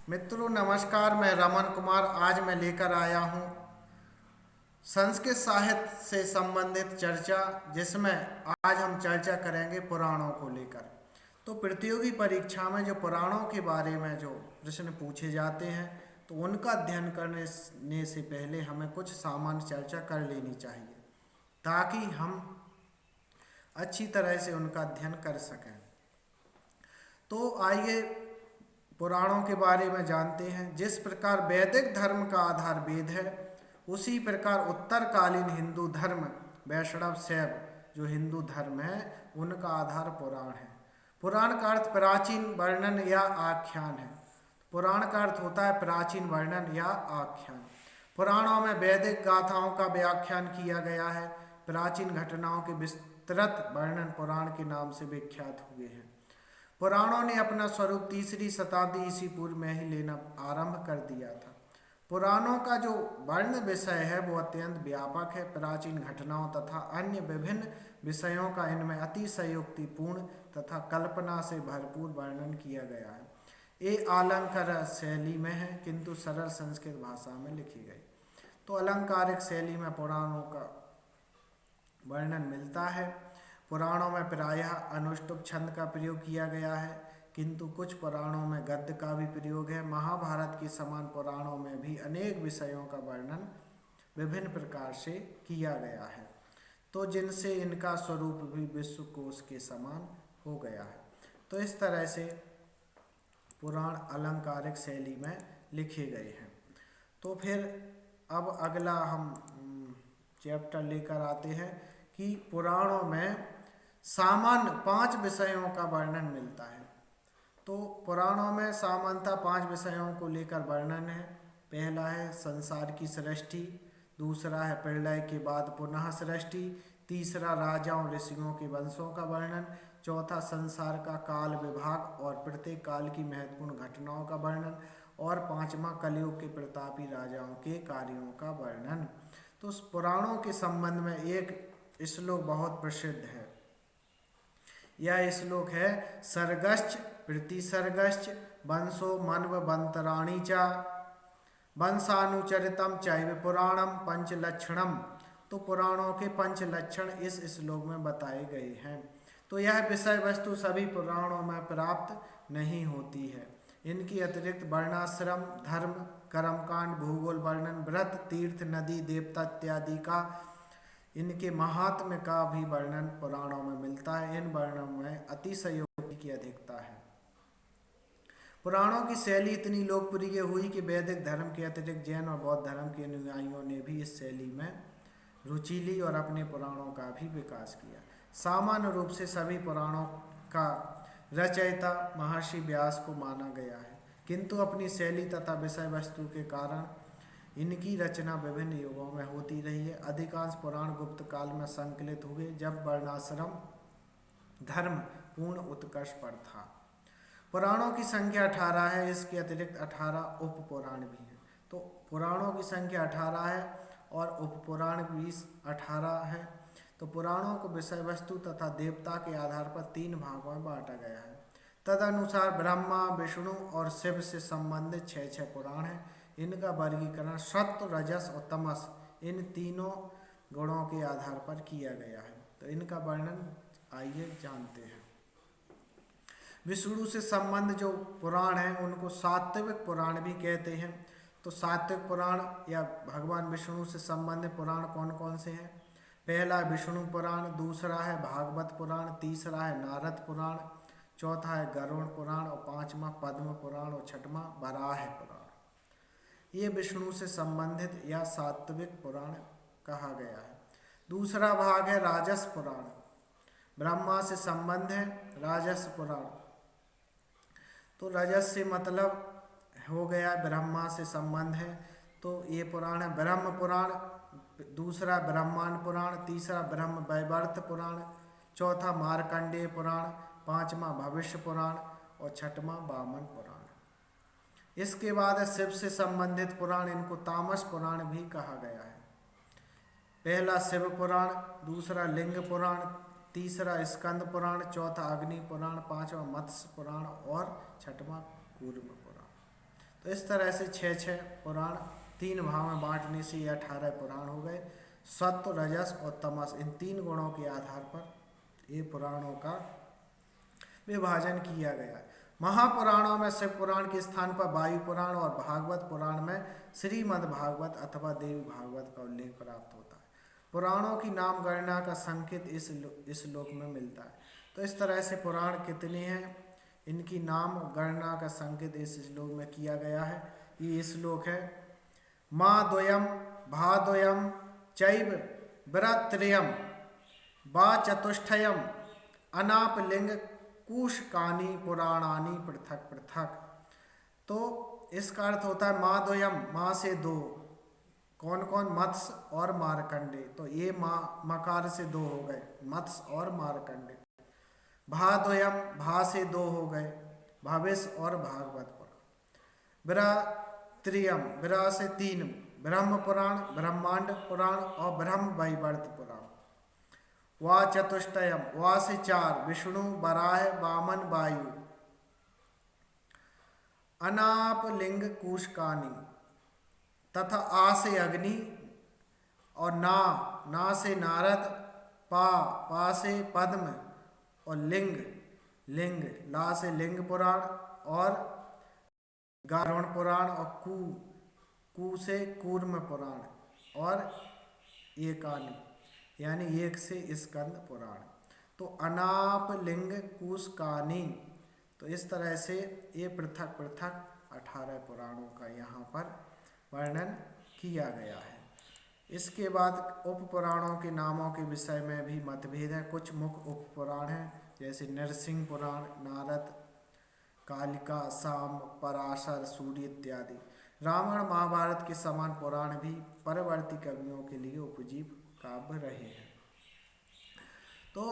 मित्रों नमस्कार, मैं रमन कुमार आज मैं लेकर आया हूँ संस्कृत साहित्य से संबंधित चर्चा, जिसमें आज हम चर्चा करेंगे पुराणों को लेकर। तो प्रतियोगी परीक्षा में जो पुराणों के बारे में जो प्रश्न पूछे जाते हैं, तो उनका अध्ययन करने से पहले हमें कुछ सामान्य चर्चा कर लेनी चाहिए, ताकि हम अच्छी तरह से उनका अध्ययन कर सकें। तो आइए पुराणों के बारे में जानते हैं। जिस प्रकार वैदिक धर्म का आधार वेद है, उसी प्रकार उत्तरकालीन हिंदू धर्म वैष्णव शैव जो हिंदू धर्म है, उनका आधार पुराण है। पुराण का अर्थ प्राचीन वर्णन या आख्यान है। पुराण का अर्थ होता है प्राचीन वर्णन या आख्यान। पुराणों में वैदिक गाथाओं का व्याख्यान किया गया है। प्राचीन घटनाओं के विस्तृत वर्णन पुराण के नाम से विख्यात हुए हैं। पुराणों ने अपना स्वरूप तीसरी शताब्दी ईसा पूर्व में ही लेना आरंभ कर दिया था। पुराणों का जो वर्ण विषय है वो अत्यंत व्यापक है। प्राचीन घटनाओं तथा अन्य विभिन्न विषयों का इनमें अतिशयोक्तिपूर्ण तथा कल्पना से भरपूर वर्णन किया गया है। ये अलंकार शैली में है, किंतु सरल संस्कृत भाषा में लिखी गई। तो अलंकारिक शैली में पुराणों का वर्णन मिलता है। पुराणों में प्रायः अनुष्टुप छंद का प्रयोग किया गया है, किंतु कुछ पुराणों में गद्य का भी प्रयोग है। महाभारत के समान पुराणों में भी अनेक विषयों का वर्णन विभिन्न प्रकार से किया गया है, तो जिनसे इनका स्वरूप भी विश्वकोश के समान हो गया है। तो इस तरह से पुराण अलंकारिक शैली में लिखे गए हैं। तो फिर अब अगला हम चैप्टर लेकर आते हैं कि पुराणों में सामान्य 5 विषयों का वर्णन मिलता है। तो पुराणों में सामान्यतः 5 विषयों को लेकर वर्णन है। पहला है संसार की सृष्टि, दूसरा है प्रलय के बाद पुनः सृष्टि, तीसरा राजाओं ऋषियों के वंशों का वर्णन, चौथा संसार का काल विभाग और प्रत्येक काल की महत्वपूर्ण घटनाओं का वर्णन, और पांचवा कलयुग के प्रतापी राजाओं के कार्यों का वर्णन। तो उस पुराणों के संबंध में एक श्लोक बहुत प्रसिद्ध है। यह श्लोक है सर्गश्च प्रतिसर्गश्च वंशो मन्वन्तराणि च वंशानुचरितम चैव पुराणम पंचलक्षणम। तो पुराणों के 5 लक्षण इस श्लोक में बताए गए हैं। तो यह विषय वस्तु सभी पुराणों में प्राप्त नहीं होती है। इनकी अतिरिक्त वर्णाश्रम, धर्म, कर्मकांड, भूगोल वर्णन, व्रत, तीर्थ, नदी, देवता इत्यादि का इनके महात्म्य का भी वर्णन पुराणों में मिलता है। इन वर्णनों में अतिशयोक्ति की अधिकता है। पुराणों की शैली इतनी लोकप्रिय हुई कि वैदिक धर्म के अतिरिक्त जैन और बौद्ध धर्म के अनुयायियों ने भी इस शैली में रुचि ली और अपने पुराणों का भी विकास किया। सामान्य रूप से सभी पुराणों का रचयिता महर्षि व्यास को माना गया है, किंतु अपनी शैली तथा विषय वस्तु के कारण इनकी रचना विभिन्न युगों में होती रही है। अधिकांश पुराण गुप्त काल में संकलित हुए, जब वर्णाश्रम धर्म पूर्ण उत्कर्ष पर था। पुराणों की संख्या 18 है। इसके अतिरिक्त 18 उप पुराण भी हैं। तो पुराणों की संख्या 18 है और उप पुराण भी 18 है। तो पुराणों को विषय वस्तु तथा देवता के आधार पर 3 भागों में बांटा गया है। तदनुसार ब्रह्मा, विष्णु और शिव से संबंधित 6 पुराण हैं। इनका वर्गीकरण सत्व, रजस और तमस इन तीनों गुणों के आधार पर किया गया है। तो इनका वर्णन आइए जानते हैं। विष्णु से संबंध जो पुराण हैं उनको सात्विक पुराण भी कहते हैं। तो सात्विक पुराण या भगवान विष्णु से संबंधित पुराण कौन कौन से हैं? पहला विष्णु पुराण, दूसरा है भागवत पुराण, तीसरा है नारद पुराण, चौथा है गरुड़ पुराण और पांचवा पद्म पुराण और छठवां वराह पुराण। ये विष्णु से संबंधित या सात्विक पुराण कहा गया है। दूसरा भाग है राजस पुराण, ब्रह्मा से संबंध है। राजस पुराण, तो रजस से मतलब हो गया ब्रह्मा से संबंध है, तो ये पुराण है ब्रह्म पुराण, दूसरा ब्रह्मांड पुराण, तीसरा ब्रह्म वैवर्त पुराण, चौथा मार्कंडेय पुराण, पांचवा भविष्य पुराण और छठवां वामन पुराण। इसके बाद शिव से संबंधित पुराण, इनको तामस पुराण भी कहा गया है। पहला शिव पुराण, दूसरा लिंग पुराण, तीसरा स्कंद पुराण, चौथा अग्नि पुराण, पांचवा मत्स्य पुराण और छठवां कूर्म पुराण। तो इस तरह से 6 पुराण 3 भाग में बांटने से ये 18 पुराण हो गए। सत्व, रजस और तमस, इन 3 गुणों के आधार पर ये पुराणों का विभाजन किया गया है। महापुराणों में शिव पुराण के स्थान पर वायु पुराण और भागवत पुराण में श्रीमद् भागवत अथवा देवी भागवत का उल्लेख प्राप्त होता है। पुराणों की नाम गणना का संकेत इस श्लोक में मिलता है। तो इस तरह से पुराण कितने हैं, इनकी नाम गणना का संकेत इस श्लोक में किया गया है। ये श्लोक है माँ द्वयम भाद्वयम चैव विरत्रयम वा चतुष्टयम अनापलिंग कूशकानी पुराणानी पृथक पृथक। तो इसका अर्थ होता है माँ द्वयम, माँ से 2, कौन कौन, मत्स्य और मार्कंडे। तो ये माँ मकार से 2 हो गए, मत्स्य और मार्कंडे। भाद्वयम, भा से 2 हो गए, भविष्य और भागवत पुराण। विरात्रियम, विरा से 3, ब्रह्म पुराण, ब्रह्मांड पुराण और ब्रह्म वैवर्त पुराण। वा चतुष्टयम, वा से 4, विष्णु, वराह, वामन, वायु। अनापलिंग कूशकानी तथा आ से अग्नि और ना से नारद, पा से पद्म और लिंग ला से लिंग पुराण और गारुण पुराण और कू से कूर्म पुराण और एकानी यानी 1 से स्कंद पुराण। तो अनाप लिंग कूशकानी, तो इस तरह से ये पृथक पृथक 18 पुराणों का यहाँ पर वर्णन किया गया है। इसके बाद उप पुराणों के नामों के विषय में भी मतभेद है। कुछ मुख्य उप पुराण हैं जैसे नरसिंह पुराण, नारद, कालिका, साम, पराशर, सूर्य इत्यादि। रामायण महाभारत के समान पुराण भी परवर्ती कवियों के लिए उपजीव काव्य रहे हैं। तो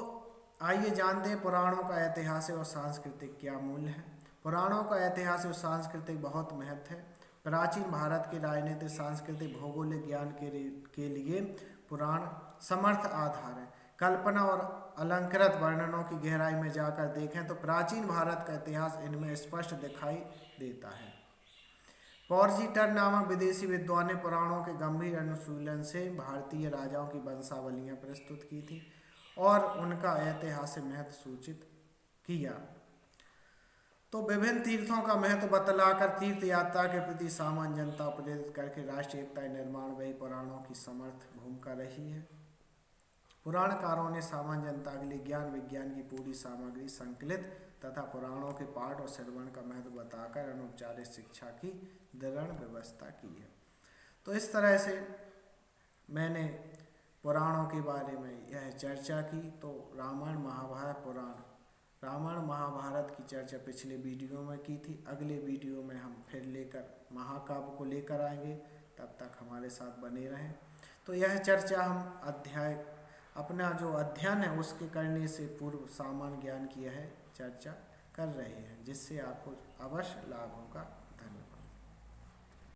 आइए जानते हैं पुराणों का ऐतिहासिक और सांस्कृतिक क्या मूल्य है। पुराणों का ऐतिहासिक और सांस्कृतिक बहुत महत्व है। प्राचीन भारत के राजनीतिक, सांस्कृतिक, भौगोलिक ज्ञान के लिए पुराण समर्थ आधार है। कल्पना और अलंकृत वर्णनों की गहराई में जाकर देखें तो प्राचीन भारत का इतिहास इनमें स्पष्ट दिखाई देता है। पॉर्जीटर नामक विदेशी विद्वान ने पुराणों के गंभीर अनुशीलन से भारतीय राजाओं की वंशावलियां प्रस्तुत की थी और उनका ऐतिहासिक महत्व सूचित किया। तो विभिन्न तीर्थों का महत्व बतलाकर तीर्थ यात्रा के प्रति सामान्य जनता प्रेरित करके राष्ट्रीय एकता निर्माण वही पुराणों की समर्थ भूमिका रही है। पुराणकारों ने सामान्य जनता के लिए ज्ञान विज्ञान की पूरी सामग्री संकलित तथा पुराणों के पाठ और श्रवण का महत्व बताकर अनौपचारिक शिक्षा की दृढ़ व्यवस्था की है। तो इस तरह से मैंने पुराणों के बारे में यह चर्चा की। तो रामायण महाभारत पुराण, रामायण महाभारत की चर्चा पिछले वीडियो में की थी। अगले वीडियो में हम फिर महाकाव्य को लेकर आएंगे। तब तक हमारे साथ बने रहें। तो यह चर्चा हम अपना जो अध्ययन है उसके करने से पूर्व सामान्य ज्ञान की यह चर्चा कर रहे हैं, जिससे आपको अवश्य लाभ होगा।